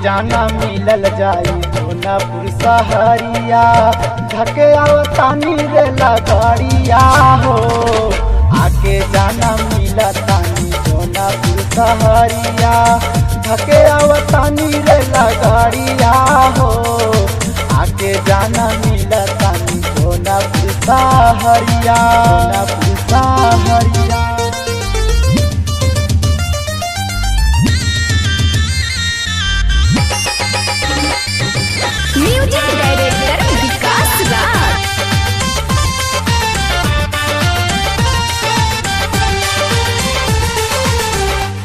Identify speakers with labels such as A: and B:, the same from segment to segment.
A: जाना मिलल जाई सोनापुर सहरिया धके आवतानी रे लगड़िया हो। आके जाना मिला तानी सोनापुर सहरिया धके आवतानी रे लगड़िया हो। आके जाना मिला तानी सोनापुर सहरिया सोनापुर सहरिया।
B: म्यूजिक डायरेक्टर विकास राज।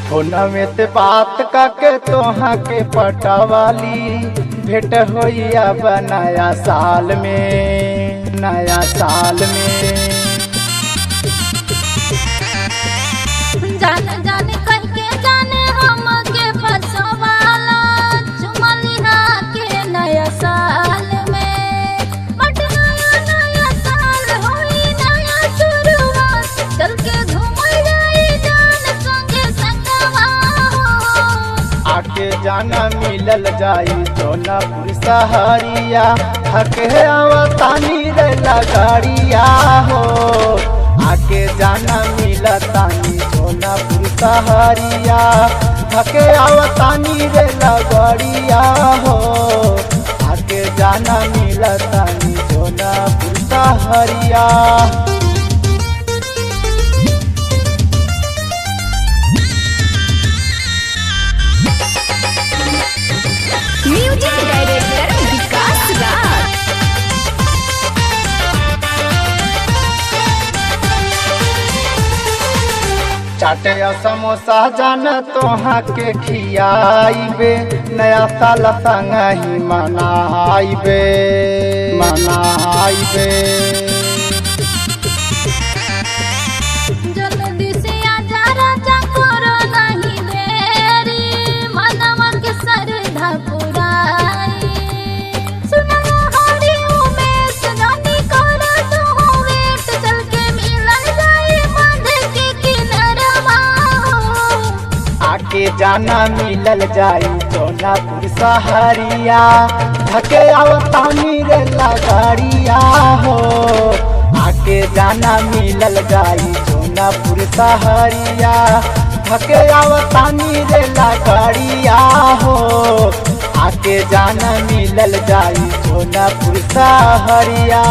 A: फोना में ते बात काके तोहा के पटावाली भेंट होइया नया साल में नया साल में।
B: जान जान कह के जाने हम के फसवाला चुमलिहा के नया साल में। बट नया नया साल होई नया शुरुआत चल के घूमल जाई जान संगे संगवा हो।
A: आके जाना मिलल जाई सोनापुर सहरिया थके आवतानी रे लगड़िया हो। आके जाना मिला तानी सोनापुर सहरिया थके आवतानी रे लगड़िया हो। आके जाना मिला तानी सोनापुर सहरिया।
B: म्यूजिक डायरेक्टर विकास राज।
A: चाटे समोसा जान तोहा के खियाइबे नया साल संग ही मनाइबे मनाइबे।
B: जल्दी से आजा राजा करो नहीं देरी मनवा के श्रद्धा पुराई। सुनलो हरि उमेश रानी करो तू वेट चल के मिलन जाई बांध के किनारवा हो।
A: आके जाना मिलल जाई सोनापुर सहरिया धके आवतानी रे लगड़िया हो। आके जाना मिलल जाई सोनापुर सहरिया धके आवतानी रे लगड़िया हो। आके जाना मिलल जाई सोनापुर सहरिया।